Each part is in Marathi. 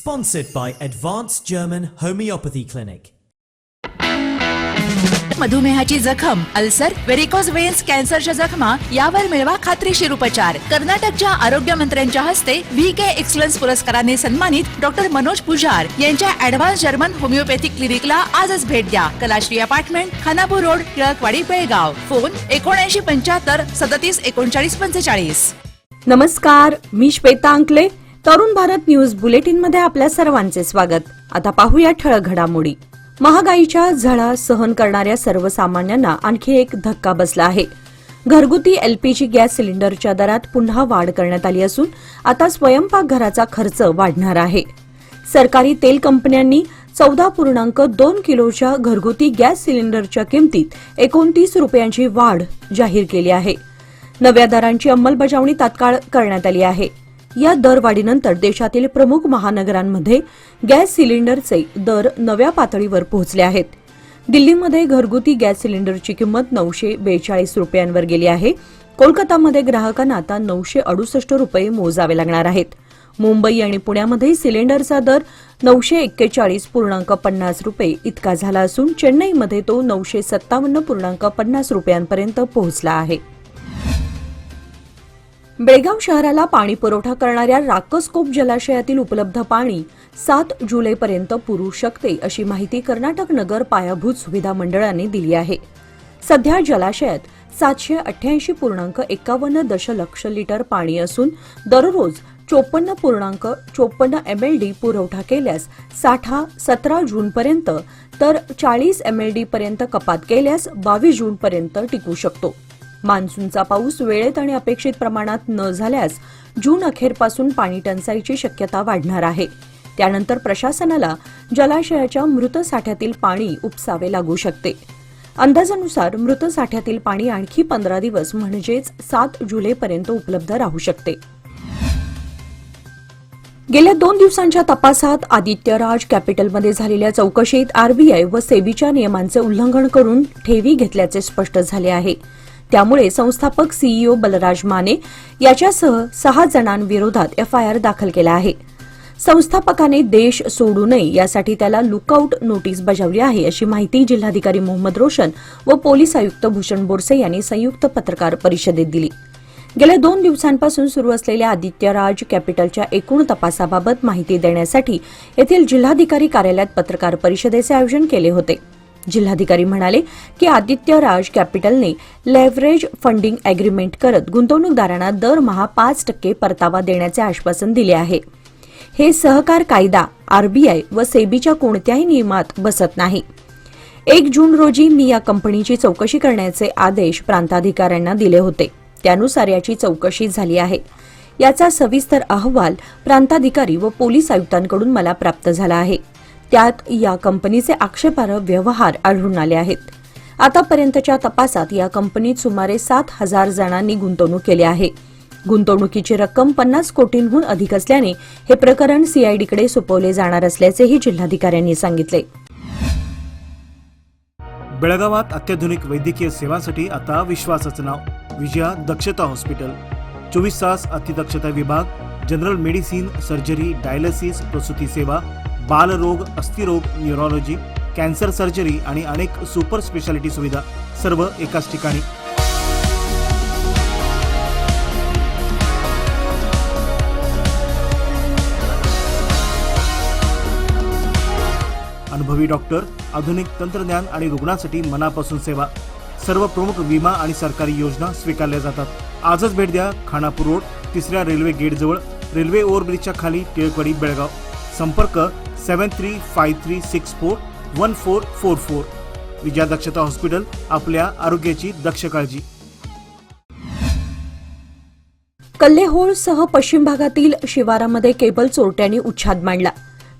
Sponsored by Advanced German Homeopathy Clinic. मधुमेहाची जखम, अल्सर, व्हेरिकोज वेन्स, कॅन्सरच्या जखमा यावर मिळवा खात्रीशीर उपचार. कर्नाटकच्या आरोग्य मंत्र्यांच्या हस्ते VK एक्सलन्स पुरस्काराने सन्मानित डॉक्टर मनोज पुजार यांच्या ॲडव्हान्स जर्मन होमिओपॅथिक क्लिनिकला आजच भेट द्या. Kalashree apartment, Khanapur road, Tilakwadi, Belgaum. Phone 7975 37 39 45. नमस्कार, मी श्वेता अंकले. तरुण भारत न्यूज बुलेटिन मध्ये आपल्या सर्वांचे स्वागत. आता पाहूया ठळक घडामोडी. महागाईच्या झळा सहन करणाऱ्या सर्वसामान्यांना आणखी एक धक्का बसला आहे. घरगुती LPG गॅस सिलेंडरच्या दरात पुन्हा वाढ करण्यात आली असून आता स्वयंपाकघराचा खर्च वाढणार आहे. सरकारी तेल कंपन्यांनी 14.2 किलोच्या घरगुती गॅस सिलेंडरच्या किमतीत 29 रुपयांची वाढ जाहीर केली आहे. नव्या दरांची अंमलबजावणी तात्काळ करण्यात आली आहे. या दरवाढीनंतर देशातील प्रमुख महानगरांमध्ये गॅस सिलेंडरचे दर नव्या पातळीवर पोहोचले आहेत. दिल्लीमध्ये घरगुती गॅस सिलेंडरची किंमत 942 रुपयांवर गेली आहे. कोलकातामध्ये ग्राहकांना आता 968 रुपये मोजावे लागणार आहेत. मुंबई आणि पुण्यामध्ये सिलेंडरचा दर 941.50 रुपये इतका झाला असून चेन्नईमध्ये तो 957.50 रुपयांपर्यंत पोहोचला आहे. बेळगाव शहराला पाणी पुरवठा करणाऱ्या राकसकोप जलाशयातील उपलब्ध पाणी 7 जुलैपर्यंत पुरू शकते अशी माहिती कर्नाटक नगर पायाभूत सुविधा मंडळाने दिली आहे. सध्या जलाशयात 788.51 दशलक्ष लिटर पाणी असून दररोज 54.54 MLD पुरवठा केल्यास साठा 17 जूनपर्यंत तर 40 MLD पर्यंत कपात केल्यास 22 जूनपर्यंत टिकू शकतो. मान्सूनचा पाऊस वेळेत आणि अपेक्षित प्रमाणात न झाल्यास जून अखेरपासून पाणी टंचाईची शक्यता वाढणार आहे. त्यानंतर प्रशासनाला जलाशयाच्या मृत साठ्यातील पाणी उपसावे लागू शकते. अंदाजानुसार मृत साठ्यातील पाणी आणखी 15 दिवस म्हणजेच 7 जुलैपर्यंत उपलब्ध राहू शकते. गेल्या 2 दिवसांच्या तपासात आदित्य राज कॅपिटलमध्ये झालेल्या चौकशीत RBI व सेबीच्या नियमांचे उल्लंघन करून ठेवी घेतल्याचे स्पष्ट झाले आहे. त्यामुळे संस्थापक CEO बलराज माने याच्यासह 6 जणांविरोधात FIR दाखल केला आहे. संस्थापकाने देश सोडू नये यासाठी त्याला लुकआउट नोटीस बजावली आहे अशी माहिती जिल्हाधिकारी मोहम्मद रोशन व पोलीस आयुक्त भूषण बोरसे यांनी संयुक्त पत्रकार परिषदेत दिली. गेल्या 2 दिवसांपासून सुरू असलेल्या आदित्य राज कॅपिटलच्या एकूण तपासाबाबत माहिती देण्यासाठी येथील जिल्हाधिकारी कार्यालयात पत्रकार परिषदेचे आयोजन केले होते. जिल्हाधिकारी म्हणाले की Aditya Raj कॅपिटलने leverage funding agreement करत गुंतवणूकदारांना दरमहा 5% परतावा देण्याचे आश्वासन दिले आहे. हे सहकार कायदा, RBI व सेबीच्या कोणत्याही नियमात बसत नाही. 1 जून रोजी मी या कंपनीची चौकशी करण्याचे आदेश प्रांताधिकाऱ्यांना दिले होते. त्यानुसार याची चौकशी झाली आहे. याचा सविस्तर अहवाल प्रांताधिकारी व पोलीस आयुक्तांकडून मला प्राप्त झाला आहे. त्यात या कंपनीचे आक्षेपार्ह व्यवहार आढळून आले आहेत. आतापर्यंतच्या तपासात या कंपनीत सुमारे 7,000 जणांनी गुंतवणूक केली आहे. गुंतवणुकीची रक्कम 50 कोटींहून अधिक असल्याने हे प्रकरण CIDकडे सोपवले जाणार असल्याचेही जिल्हाधिकाऱ्यांनी सांगितले. बेळगावात अत्याधुनिक वैद्यकीय सेवांसाठी आता विश्वासाचं नाव विजया दक्षता हॉस्पिटल. 24 तास अतिदक्षता विभाग, जनरल मेडिसिन, सर्जरी, डायलिसिस, प्रसूती सेवा, बालरोग, अस्थिरोग, न्यूरोलॉजी, कॅन्सर सर्जरी आणि अनेक सुपर स्पेशालिटी सुविधा सर्व एकाच ठिकाणी. अनुभवी डॉक्टर, आधुनिक तंत्रज्ञान आणि रुग्णांसाठी मनापासून सेवा. सर्व प्रमुख विमा आणि सरकारी योजना स्वीकारल्या जातात. आजच भेट द्या. खानापूर रोड, 3ऱ्या रेल्वे गेटजवळ, रेल्वे ओव्हरब्रिजच्या खाली, टिळकवाडी, बेळगाव. संपर्क 7353641444. विजया दक्षता हॉस्पिटल, आपल्या आरोग्याची दक्ष काळजी. कल्लेहोळसह पश्चिम भागातील शिवारामध्ये केबल चोरट्यांनी उच्छाद मांडला.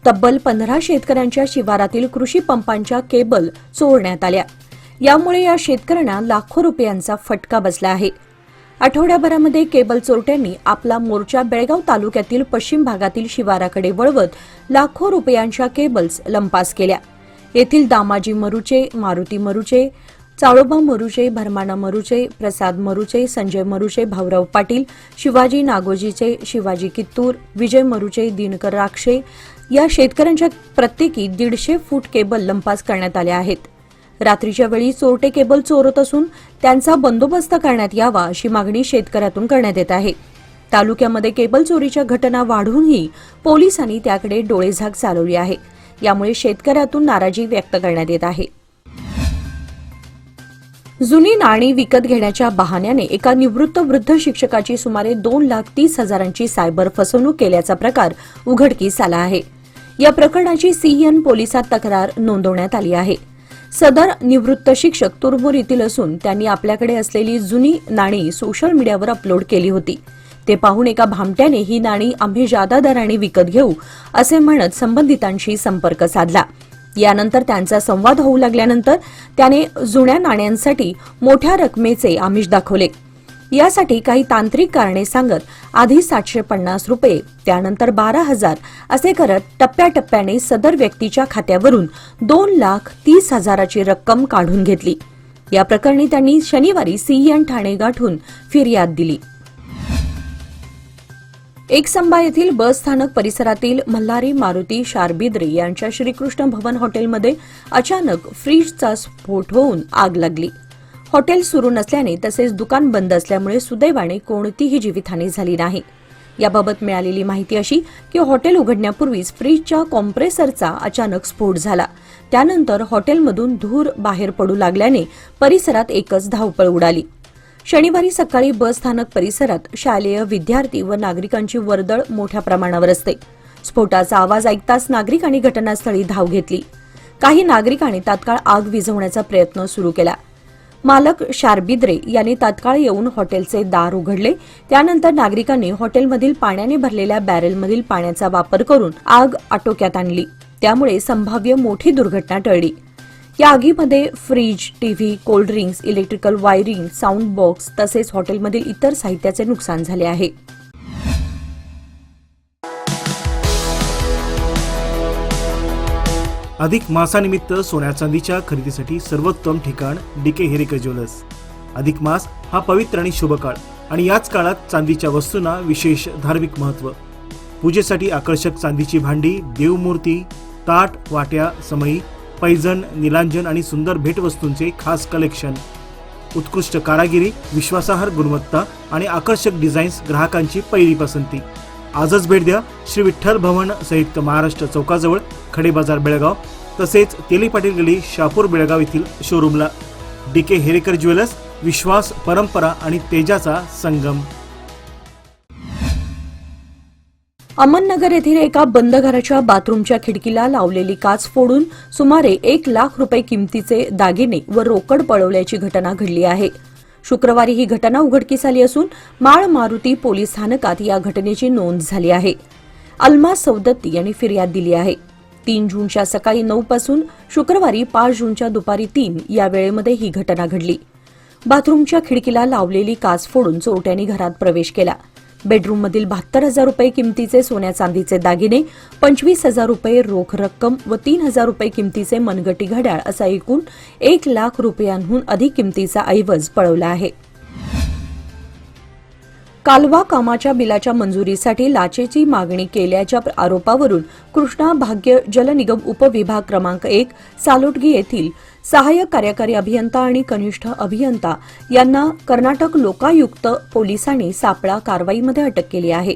तब्बल 15 शेतकऱ्यांच्या शिवारातील कृषी पंपांच्या केबल चोरण्यात आल्या. यामुळे या शेतकऱ्यांना लाखो रुपयांचा फटका बसला आहे. आठवड्याभरामध्ये केबल चोरट्यांनी आपला मोर्चा बेळगाव तालुक्यातील पश्चिम भागातील शिवाराकडे वळवत लाखो रुपयांच्या केबल्स लंपास केल्या. येथील दामाजी मरुचे, मारुती मरुचे, चाळोबा मरुचे, भरमाना मरुचे, प्रसाद मरुचे, संजय मरुचे, भाऊराव पाटील, शिवाजी नागोजीचे, शिवाजी कित्तूर, विजय मरुचे, दिनकर राक्षे, या शेतकऱ्यांच्या प्रत्येकी 150 फूट केबल लंपास करण्यात आल्या आहेत. रात्रीच्या वेळी चोरटे केबल चोरत असून त्यांचा बंदोबस्त करण्यात यावा अशी मागणी शेतकऱ्यातून करण्यात येत आहे. तालुक्यामध्ये केबल चोरीच्या घटना वाढूनही पोलिसांनी त्याकडे डोळेझाक चालवली आहे. यामुळे शेतकऱ्यातून नाराजी व्यक्त करण्यात येत आहे. जुनी नाणी विकत घेण्याच्या बहाण्याने एका निवृत्त वृद्ध शिक्षकाची सुमारे 2,30,000ची सायबर फसवणूक केल्याचा प्रकार उघडकीस आला आहे. या प्रकरणाची CN पोलिसात तक्रार नोंदवण्यात आली आहे. सदर निवृत्त शिक्षक तुरमूर येथील असून त्यांनी आपल्याकडे असलेली जुनी नाणी सोशल मीडियावर अपलोड केली होती. ते पाहून एका भामट्याने ही नाणी आम्ही जादा दराने विकत घेऊ असे म्हणत संबंधितांशी संपर्क साधला. यानंतर त्यांचा संवाद होऊ लागल्यानंतर त्याने जुन्या नाण्यांसाठी मोठ्या रकमेचे आमिष दाखवले. यासाठी काही तांत्रिक कारणे सांगत आधी 750 रुपये, त्यानंतर 12,000 असे करत टप्प्याटप्प्याने सदर व्यक्तीच्या खात्यावरून 2,30,000ची रक्कम काढून घेतली. या प्रकरणी त्यांनी शनिवारी CN ठाणे गाठून फिर्याद दिली. एकसंबा येथील बस स्थानक परिसरातील मल्हारी मारुती शारबिद्रे यांच्या श्रीकृष्ण भवन हॉटेलमध्ये अचानक फ्रीजचा स्फोट होऊन आग लागली. हॉटेल सुरू नसल्याने तसेच दुकान बंद असल्यामुळे सुदैवाने कोणतीही जीवितहानी झाली नाही. याबाबत मिळालेली माहिती अशी की हॉटेल उघडण्यापूर्वीच फ्रीजच्या कॉम्प्रेसरचा अचानक स्फोट झाला. त्यानंतर हॉटेलमधून धूर बाहेर पडू लागल्याने परिसरात एकच धावपळ उडाली. शनिवारी सकाळी बस स्थानक परिसरात शालेय विद्यार्थी व नागरिकांची वर्दळ मोठ्या प्रमाणावर असते. स्फोटाचा आवाज ऐकताच नागरिकांनी घटनास्थळी धाव घेतली. काही नागरिकांनी तात्काळ आग विझवण्याचा प्रयत्न सुरू केला. मालक शारबिद्रे यांनी तात्काळ येऊन हॉटेलचे दार उघडले. त्यानंतर नागरिकांनी हॉटेलमधील पाण्याने भरलेल्या बॅरेलमधील पाण्याचा वापर करून आग आटोक्यात आणली. त्यामुळे संभाव्य मोठी दुर्घटना टळली. या आगीमध्ये fridge, TV, cold drinks, electrical wiring, sound box तसेच हॉटेलमधील इतर साहित्याचे नुकसान झाले आहे. अधिक मासानिमित्त सोन्या चांदीच्या खरेदीसाठी सर्वोत्तम ठिकाण DK हेरेकर ज्वेलर्स. अधिक मास हा पवित्र आणि शुभ काळ आणि याच काळात चांदीच्या वस्तूंना विशेष धार्मिक महत्त्व. पूजेसाठी आकर्षक चांदीची भांडी, देवमूर्ती, ताट, वाट्या, समई, पैजण, निलांजन आणि सुंदर भेटवस्तूंचे खास कलेक्शन. उत्कृष्ट कारागिरी, विश्वासार्ह गुणवत्ता आणि आकर्षक डिझाईन्स ग्राहकांची पहिली पसंती. आजच भेट द्या श्री विठ्ठल भवन संयुक्त महाराष्ट्र चौकाजवळ खडे बाजार बेळगाव, तसेच तेली पाटील गली शापूर बेळगाव येथील शोरूमला. DK हेरेकर ज्वेलर्स, विश्वास, परंपरा आणि तेजाचा संगम. अहमदनगर येथील एका बंद घराच्या बाथरूमच्या खिडकीला लावलेली काच फोडून सुमारे 1 लाख रुपये किमतीचे दागिने व रोकड पळवल्याची घटना घडली आहे. शुक्रवारी ही घटना उघडकीस आली असून माळ मारुती पोलीस स्थानकात या घटनेची नोंद झाली आहे. अल्मास सौदत्ती यांनी फिर्याद दिली आहे. 3 जूनच्या सकाळी 9 पासून शुक्रवारी 5 जूनच्या दुपारी 3 या वेळेमध्ये ही घटना घडली. बाथरूमच्या खिडकीला लावलेली काच फोडून चोरट्यांनी घरात प्रवेश केला. बेडरूममधील 72,000 रुपये किमतीचे सोन्या चांदीचे दागिने, 25,000 रुपये रोख रक्कम व 3,000 रुपये किमतीचे मनगटी घड्याळ असा एकूण 1 लाख रुपयांहून अधिक किमतीचा ऐवज पळवला आहे. कालवा कामाच्या बिलाच्या मंजुरीसाठी लाचेची मागणी केल्याच्या आरोपावरून कृष्णा भाग्य जल निगम उपविभाग क्रमांक 1 सालोटगी येथील सहाय्यक कार्यकारी अभियंता आणि कनिष्ठ अभियंता यांना कर्नाटक लोकायुक्त पोलिसांनी सापळा कारवाईमध्ये अटक केली आहे.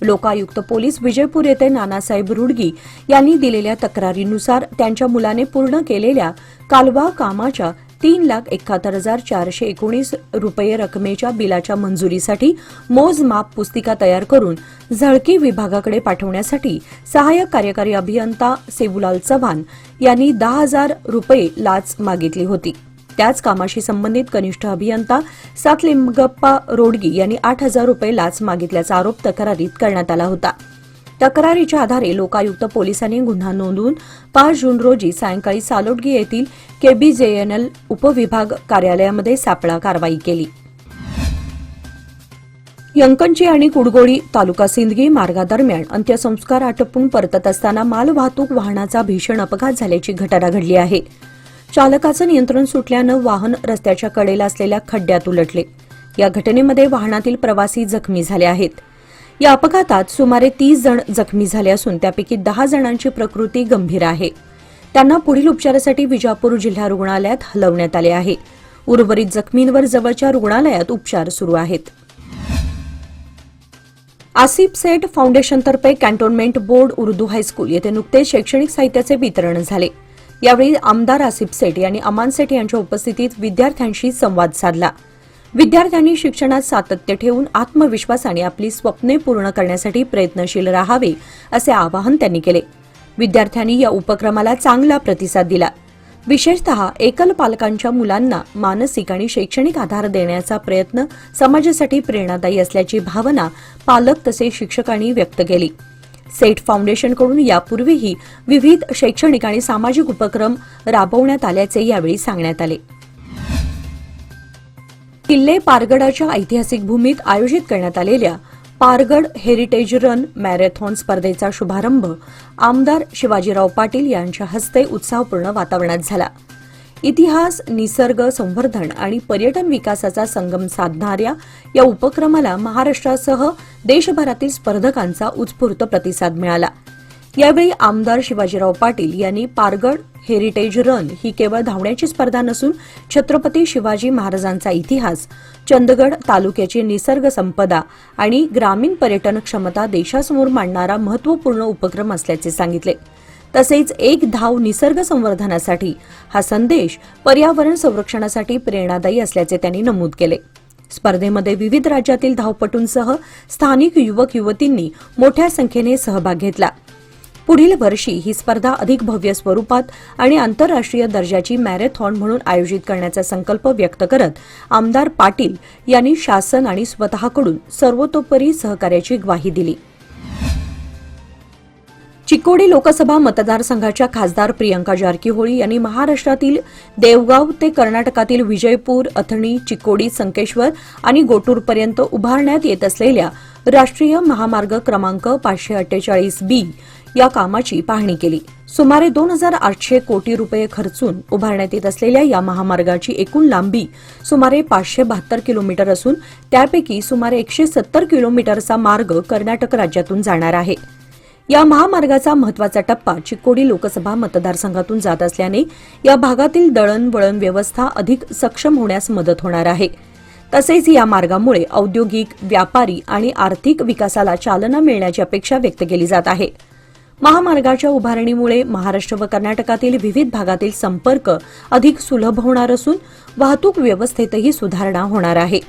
लोकायुक्त पोलीस विजयपूर येथे नानासाहेब रुडगी यांनी दिलेल्या तक्रारीनुसार त्यांच्या मुलाने पूर्ण केलेल्या कालवा कामाच्या 3,71,419 रुपये रकमेच्या बिलाच्या मंजुरीसाठी मोजमाप पुस्तिका तयार करून झळकी विभागाकडे पाठवण्यासाठी सहाय्यक कार्यकारी अभियंता सेबुलाल चव्हाण यांनी 10,000 रुपये लाच मागितली होती. त्याच कामाशी संबंधित कनिष्ठ अभियंता सातलिंगप्पा रोडगी यांनी 8,000 रुपये लाच मागितल्याचा आरोप तक्रारीत करण्यात आला होता. तक्रारीच्या आधारे लोकायुक्त पोलिसांनी गुन्हा नोंदवून 5 जून रोजी सायंकाळी सालोटगी येथील KBJNL उपविभाग कार्यालयामध्ये सापळा कारवाई केली. यंकंची आणि कुडगोळी तालुका सिंदगी मार्गादरम्यान अंत्यसंस्कार आटोपून परतत असताना मालवाहतूक वाहनाचा भीषण अपघात झाल्याची घटना घडली आहे. चालकाचं नियंत्रण सुटल्यानं वाहन रस्त्याच्या कडेला असलेल्या खड्ड्यात उलटले. या घटनेमध्ये वाहनातील प्रवासी जखमी झाले आहेत. या अपघातात सुमारे 30 जण जखमी झाले असून त्यापैकी 10 जणांची प्रकृती गंभीर आहे. त्यांना पुढील उपचारासाठी विजापूर जिल्हा रुग्णालयात हलवण्यात आले आहे. उर्वरित जखमींवर जवळच्या रुग्णालयात उपचार सुरू आहेत. आसिफ सेठ फाउंडेशनतर्फे कॅन्टोन्मेंट बोर्ड उर्दू हायस्कूल येथे नुकतेच शैक्षणिक साहित्याचे वितरण झाले. यावेळी आमदार आसिफ सेठ यांनी अमान सेठ यांच्या उपस्थितीत विद्यार्थ्यांशी संवाद साधला. विद्यार्थ्यांनी शिक्षणात सातत्य ठेवून आत्मविश्वासाने आपली स्वप्ने पूर्ण करण्यासाठी प्रयत्नशील राहावे असे आवाहन त्यांनी केले. विद्यार्थ्यांनी या उपक्रमाला चांगला प्रतिसाद दिला. विशेषतः एकल पालकांच्या मुलांना मानसिक आणि शैक्षणिक आधार देण्याचा प्रयत्न समाजासाठी प्रेरणादायी असल्याची भावना पालक तसेच शिक्षकांनी व्यक्त केली. सेठ फाउंडेशनकडून यापूर्वीही विविध शैक्षणिक आणि सामाजिक उपक्रम राबवण्यात आल्याचे यावेळी सांगण्यात आले. किल्ले पारगडाच्या ऐतिहासिक भूमीत आयोजित करण्यात आलेल्या पारगड हेरिटेज रन मॅरेथॉन स्पर्धेचा शुभारंभ आमदार शिवाजीराव पाटील यांच्या हस्ते उत्साहपूर्ण वातावरणात झाला. इतिहास, निसर्ग संवर्धन आणि पर्यटन विकासाचा संगम साधणाऱ्या या उपक्रमाला महाराष्ट्रासह देशभरातील स्पर्धकांचा उत्स्फूर्त प्रतिसाद मिळाला. यावेळी आमदार शिवाजीराव पाटील यांनी पारगड हेरिटेज रन ही केवळ धावण्याची स्पर्धा नसून छत्रपती शिवाजी महाराजांचा इतिहास, चंदगड तालुक्याची निसर्ग संपदा आणि ग्रामीण पर्यटन क्षमता देशासमोर मांडणारा महत्त्वपूर्ण उपक्रम असल्याचे सांगितले. तसेच एक धाव निसर्ग संवर्धनासाठी हा संदेश पर्यावरण संरक्षणासाठी प्रेरणादायी असल्याचे त्यांनी नमूद केले. स्पर्धेमध्ये विविध राज्यातील धावपटूंसह स्थानिक युवक युवतींनी मोठ्या संख्येने सहभाग घेतला. पुढील वर्षी ही स्पर्धा अधिक भव्य स्वरूपात आणि आंतरराष्ट्रीय दर्जाची मॅरेथॉन म्हणून आयोजित करण्याचा संकल्प व्यक्त करत आमदार पाटील यांनी शासन आणि स्वतःकडून सर्वतोपरी सहकार्याची ग्वाही दिली. चिकोडी लोकसभा मतदारसंघाच्या खासदार प्रियंका जारकीहोळी यांनी महाराष्ट्रातील देवगाव ते कर्नाटकातील विजयपूर, अथणी, चिकोडी, संकेश्वर आणि गोटूरपर्यंत उभारण्यात येत असलेल्या राष्ट्रीय महामार्ग क्रमांक 548B या कामाची पाहणी केली. सुमारे 2,800 कोटी रुपये खर्चून उभारण्यात येत असलेल्या या महामार्गाची एकूण लांबी सुमारे 572 किलोमीटर असून त्यापैकी सुमारे 170 किलोमीटरचा मार्ग कर्नाटक राज्यातून जाणार आहे. या महामार्गाचा महत्वाचा टप्पा चिकोडी लोकसभा मतदारसंघातून जात असल्याने या भागातील दळणवळण व्यवस्था अधिक सक्षम होण्यास मदत होणार आहे. तसेच या मार्गामुळे औद्योगिक, व्यापारी आणि आर्थिक विकासाला चालना मिळण्याची अपेक्षा व्यक्त केली जात आहे. महामार्गाच्या उभारणीमुळे महाराष्ट्र व कर्नाटकातील विविध भागातील संपर्क अधिक सुलभ होणार असून वाहतूक व्यवस्थेतही सुधारणा होणार आहे.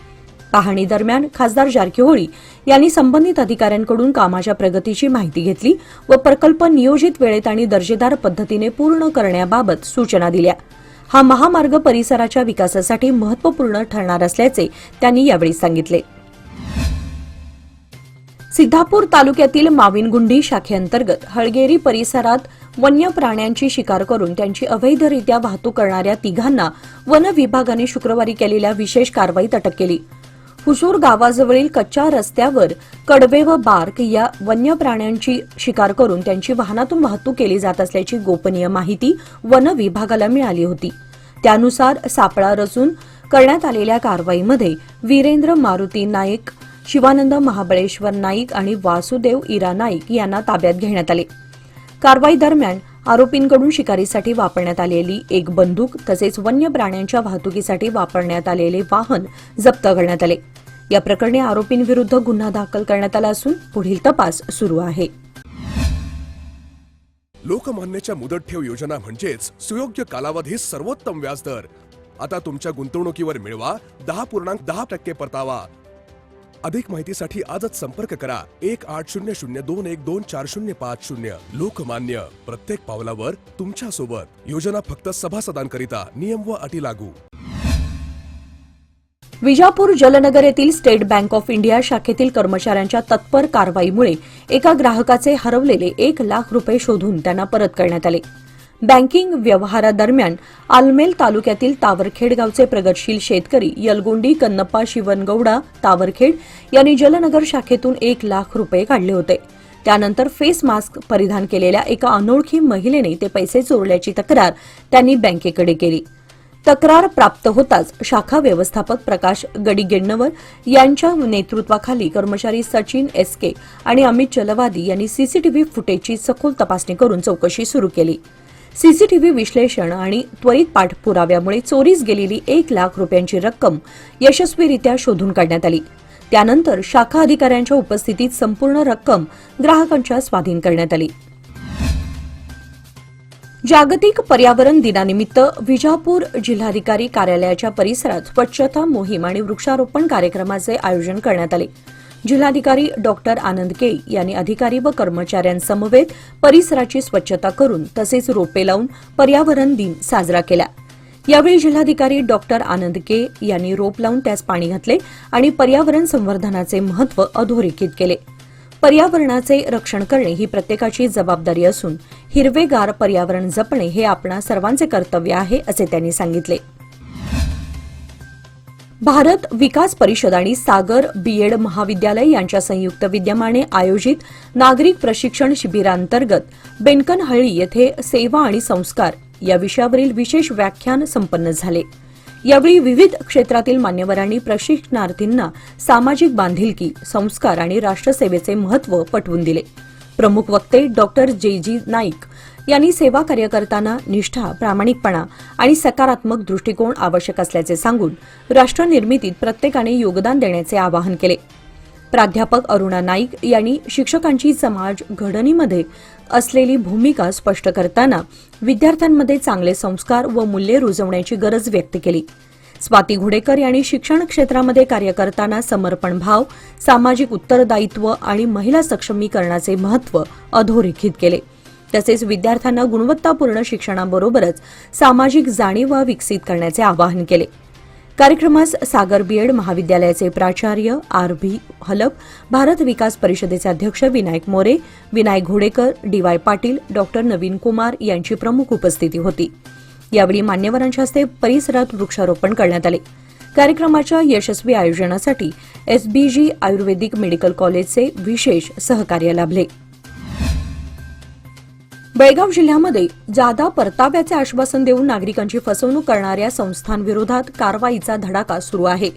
पाहणी दरम्यान खासदार जारकीहोळी यांनी संबंधित अधिकाऱ्यांकडून कामाच्या प्रगतीची माहिती घेतली व प्रकल्प नियोजित वेळेत आणि दर्जेदार पद्धतीने पूर्ण करण्याबाबत सूचना दिल्या. हा महामार्ग परिसराच्या विकासासाठी महत्त्वपूर्ण ठरणार असल्याचे त्यांनी यावेळी सांगितले. सिद्धापूर तालुक्यातील माविनगुंडी शाखेअंतर्गत हळगेरी परिसरात वन्य प्राण्यांची शिकार करून त्यांची अवैधरित्या वाहतूक करणाऱ्या तिघांना वन विभागाने शुक्रवारी केलेल्या विशेष कारवाईत अटक केली. हुसूर गावाजवळील कच्च्या रस्त्यावर कडवे व बार्क या वन्य प्राण्यांची शिकार करून त्यांची वाहनातून वाहतूक केली जात असल्याची गोपनीय माहिती वन विभागाला मिळाली होती. त्यानुसार सापळा रचून करण्यात आलेल्या कारवाईमध्ये वीरेंद्र मारुती नाईक, शिवानंद महाबळेश्वर नाईक आणि वासुदेव इरा नाईक यांना ताब्यात घेण्यात आले. कारवाई दरम्यान आरोपींकडून शिकारीसाठी वापरण्यात आलेली एक बंदूक तसेच वन्य प्राण्यांच्या वाहतुकीसाठी वापरण्यात आलेले वाहन जप्त करण्यात आले. या प्रकरणी आरोपींविरुद्ध गुन्हा दाखल करण्यात आला असून पुढील तपास सुरू आहे. लोकमान्यच्या मुदत ठेव योजना म्हणजेच सुयोग्य कालावधीत सर्वोत्तम व्याजदर. आता तुमच्या गुंतवणुकीवर मिळवा 10.10% परतावा. अधिक माहितीसाठी आजच संपर्क करा 1800212405. लोकमान्य, प्रत्येक पावलावर तुमच्या सोबत. योजना फक्त सभासदांकरिता. नियम व अटी लागू. विजापूर जलनगर येथील स्टेट बँक ऑफ इंडिया शाखेतील कर्मचाऱ्यांच्या तत्पर कारवाईमुळे एका ग्राहकाचे हरवलेले 1 लाख रुपये शोधून त्यांना परत करण्यात आले. बँकिंग व्यवहारादरम्यान आलमेल तालुक्यातील तावरखेड गावचे प्रगतशील शेतकरी यलगोंडी कन्नप्पा शिवनगौडा तावरखेड यांनी जलनगर शाखेतून 1 लाख रुपये काढले होते. त्यानंतर फेस मास्क परिधान केलेल्या एका अनोळखी महिलेने ते पैसे चोरल्याची तक्रार त्यांनी बँकेकडे केली. तक्रार प्राप्त होताच शाखा व्यवस्थापक प्रकाश गडिगेण्णवर यांच्या नेतृत्वाखाली कर्मचारी सचिन एसके आणि अमित चलवादी यांनी सीसीटीव्ही फुटेजची सखोल तपासणी करून चौकशी सुरू केली. सीसीटीव्ही विश्लेषण आणि त्वरित पाठपुराव्यामुळे चोरीस गेलेली 1 लाख रुपयांची रक्कम यशस्वीरित्या शोधून काढण्यात आली. त्यानंतर शाखा अधिकाऱ्यांच्या उपस्थितीत संपूर्ण रक्कम ग्राहकांच्या स्वाधीन करण्यात आली. जागतिक पर्यावरण दिनानिमित्त विजापूर जिल्हाधिकारी कार्यालयाच्या परिसरात स्वच्छता मोहीम आणि वृक्षारोपण कार्यक्रमाचे आयोजन करण्यात आले. जिल्हाधिकारी डॉक्टर आनंद के यांनी अधिकारी व कर्मचाऱ्यांसमवेत परिसराची स्वच्छता करून तसेच रोपे लावून पर्यावरण दिन साजरा केला. यावेळी जिल्हाधिकारी डॉक्टर आनंद के यांनी रोप लावून त्यास पाणी घातले आणि पर्यावरण संवर्धनाचे महत्त्व अधोरेखित केले. पर्यावरणाचे रक्षण करणे ही प्रत्येकाची जबाबदारी असून हिरवेगार पर्यावरण जपणे हे आपणा सर्वांचे कर्तव्य आहे असे त्यांनी सांगितले. भारत विकास परिषद आणि सागर बीएड महाविद्यालय यांच्या संयुक्त विद्यमाने आयोजित नागरिक प्रशिक्षण शिबिरांतर्गत बेनकनहळ्ळी येथे सेवा आणि संस्कार या विषयावरील विशेष व्याख्यान संपन्न झाले. यावेळी विविध क्षेत्रातील मान्यवरांनी प्रशिक्षणार्थींना सामाजिक बांधिलकी, संस्कार आणि राष्ट्रसेवेचे महत्त्व पटवून दिले. प्रमुख वक्ते डॉक्टर जे नाईक यांनी सेवा कार्य करताना निष्ठा, प्रामाणिकपणा आणि सकारात्मक दृष्टिकोन आवश्यक असल्याचे सांगून राष्ट्रनिर्मितीत प्रत्येकाने योगदान देण्याचे आवाहन केले. प्राध्यापक अरुणा नाईक यांनी शिक्षकांची समाज घडणीमध्ये असलेली भूमिका स्पष्ट करताना विद्यार्थ्यांमध्ये चांगले संस्कार व मूल्ये रुजवण्याची गरज व्यक्त केली. स्वाती घोडेकर यांनी शिक्षण क्षेत्रामध्ये कार्य करताना समर्पण भाव, सामाजिक उत्तरदायित्व आणि महिला सक्षमीकरणाचे महत्त्व अधोरेखित केले. तसेच विद्यार्थ्यांना गुणवत्तापूर्ण शिक्षणाबरोबरच सामाजिक जाणीव विकसित करण्याचे आवाहन केले. कार्यक्रमास सागर बीएड महाविद्यालयाचे प्राचार्य आर.व्ही. हलप, भारत विकास परिषदेचे अध्यक्ष विनायक मोरे, विनायक घोडेकर, डी.वाय. पाटील, डॉक्टर नवीन कुमार यांची प्रमुख उपस्थिती होती. यावेळी मान्यवरांच्या हस्ते परिसरात वृक्षारोपण करण्यात आले. कार्यक्रमाच्या यशस्वी आयोजनासाठी एसबीजी आयुर्वेदिक मेडिकल कॉलेजचे विशेष सहकार्य लाभले. बेळगाव जिल्ह्यामध्ये जादा परताव्याचे आश्वासन देऊन नागरिकांची फसवणूक करणाऱ्या संस्थांविरोधात कारवाईचा धडाका सुरू आहे.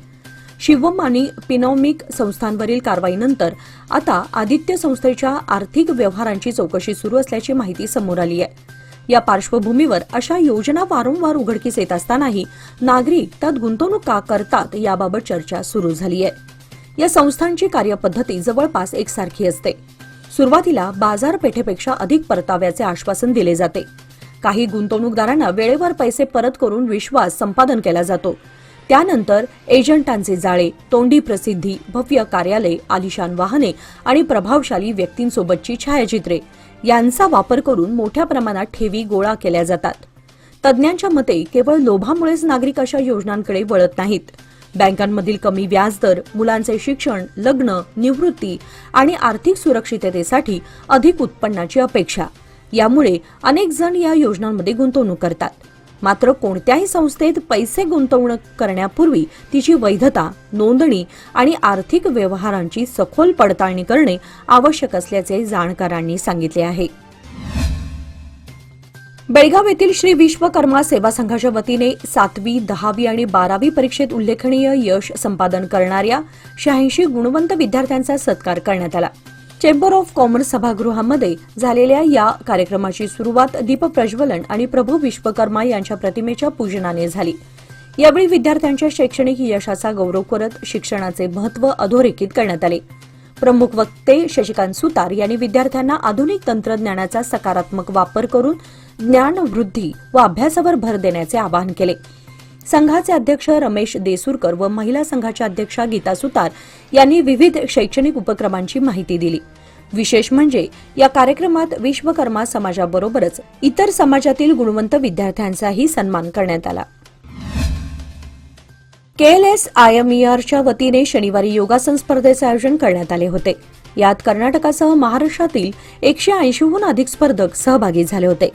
शिवम आणि पिनॉमिक संस्थांवरील कारवाईनंतर आता आदित्य संस्थेच्या आर्थिक व्यवहारांची चौकशी सुरू असल्याची माहिती समोर आली आहे. या पार्श्वभूमीवर अशा योजना वारंवार उघडकीस येत असतानाही नागरिक त्यात गुंतवणूक का करतात याबाबत चर्चा सुरू झाली आहे. या संस्थांची कार्यपद्धती जवळपास एकसारखी असते. सुरुवातीला बाजारपेठेपेक्षा अधिक परताव्याचे आश्वासन दिले जाते. काही गुंतवणूकदारांना वेळेवर पैसे परत करून विश्वास संपादन केला जातो. त्यानंतर एजंटांचे जाळे, तोंडी प्रसिद्धी, भव्य कार्यालय, आलिशान वाहने आणि प्रभावशाली व्यक्तींसोबतची छायाचित्रे यांचा वापर करून मोठ्या प्रमाणात ठेवी गोळा केल्या जातात. तज्ज्ञांच्या मते केवळ लोभामुळेच नागरिक अशा योजनांकडे वळत नाहीत. बँकांमधील कमी व्याजदर, मुलांचे शिक्षण, लग्न, निवृत्ती आणि आर्थिक सुरक्षिततेसाठी अधिक उत्पन्नाची अपेक्षा यामुळे अनेक जण या योजनांमध्ये गुंतवणूक करतात. मात्र कोणत्याही संस्थेत पैसे गुंतवणूक करण्यापूर्वी तिची वैधता, नोंदणी आणि आर्थिक व्यवहारांची सखोल पडताळणी करणे आवश्यक असल्याचे जाणकारांनी सांगितले आहे. बेळगाव येथील श्री विश्वकर्मा सेवा संघाच्या वतीने 7वी, 10वी आणि 12वी परीक्षेत उल्लेखनीय यश संपादन करणाऱ्या 86 गुणवंत विद्यार्थ्यांचा सत्कार करण्यात आला. चेंबर ऑफ कॉमर्स सभागृहामध्ये झालेल्या या कार्यक्रमाची सुरुवात दीपप्रज्वलन आणि प्रभू विश्वकर्मा यांच्या प्रतिमेच्या पूजनाने झाली. यावेळी विद्यार्थ्यांच्या शैक्षणिक यशाचा गौरव करत शिक्षणाचे महत्त्व अधोरेखित करण्यात आले. प्रमुख वक्ते शशिकांत सुतार यांनी विद्यार्थ्यांना आधुनिक तंत्रज्ञानाचा सकारात्मक वापर करून ज्ञानवृद्धी व अभ्यासावर भर देण्याचे आवाहन केले. संघाचे अध्यक्ष रमेश देसूरकर व महिला संघाच्या अध्यक्षा गीता सुतार यांनी विविध शैक्षणिक उपक्रमांची माहिती दिली. विशेष म्हणजे या कार्यक्रमात विश्वकर्मा समाजाबरोबरच इतर समाजातील गुणवंत विद्यार्थ्यांचाही सन्मान करण्यात आला. KLS-IMERच्या वतीने शनिवारी योगासन स्पर्धेचे आयोजन करण्यात आले होते. यात कर्नाटकासह महाराष्ट्रातील 180हून अधिक स्पर्धक सहभागी झाले होते.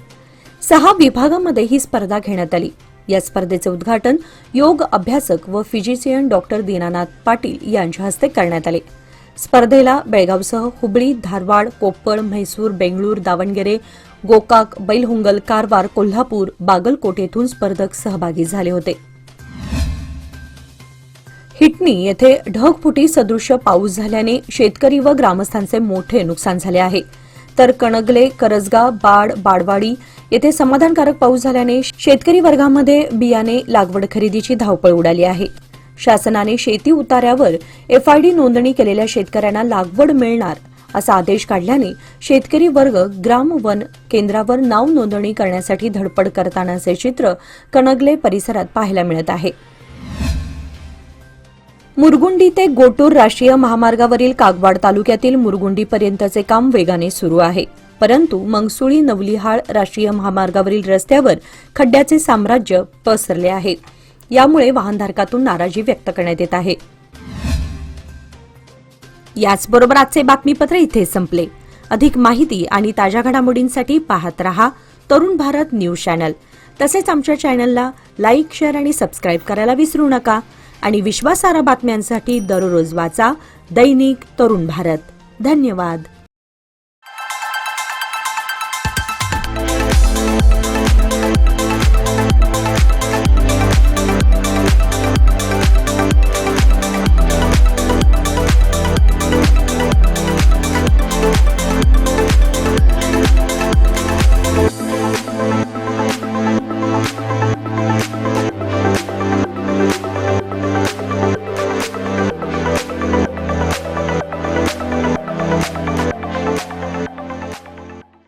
6 विभागांमध्ये ही स्पर्धा घेण्यात आली. या स्पर्धेचे उद्घाटन योग अभ्यासक व फिजिशियन डॉक्टर दीनानाथ पाटील यांच्या हस्ते करण्यात आले. स्पर्धेला बेळगावसह हुबळी, धारवाड, कोप्पळ, म्हैसूर, बेंगळूर, दावणगेरे, गोकाक, बैलहोंगल, कारवार, कोल्हापूर, बागलकोट येथून स्पर्धक सहभागी झाले होते. हिटणी येथे ढगफुटी सदृश्य पाऊस झाल्याने शेतकरी व ग्रामस्थांचे मोठे नुकसान झाले आहे. तर कणगले, करजगा, बाड, बाडवाडी येथे समाधानकारक पाऊस झाल्याने शेतकरी वर्गामध्ये बियाणे लागवड खरेदीची धावपळ उडाली आहे. शासनाने शेती उतार्यावर FID नोंदणी केलेल्या शेतकऱ्यांना लागवड मिळणार असा आदेश काढल्याने शेतकरी वर्ग ग्राम वन केंद्रावर नाव नोंदणी करण्यासाठी धडपड करतानाचे चित्र कणगले परिसरात पाहायला मिळत आहे. मुरगुंडी ते गोटूर राष्ट्रीय महामार्गावरील कागवाड तालुक्यातील मुरगुंडीपर्यंतचे काम वेगाने सुरू आहे. परंतु मंगसुळी नवलिहाळ राष्ट्रीय महामार्गावरील रस्त्यावर खड्ड्याचे साम्राज्य पसरले आहे. यामुळे वाहनधारकातून नाराजी व्यक्त करण्यात येत आहे. याचबरोबर आजचे बातमीपत्र इथे संपले. अधिक माहिती आणि ताज्या घडामोडींसाठी पाहत रहा तरुण भारत न्यूज चॅनल. तसेच आमच्या चॅनलला लाईक, शेअर आणि सबस्क्राईब करायला विसरू नका. आणि विश्वासार्ह बातम्यांसाठी दररोज वाचा दैनिक तरुण भारत. धन्यवाद.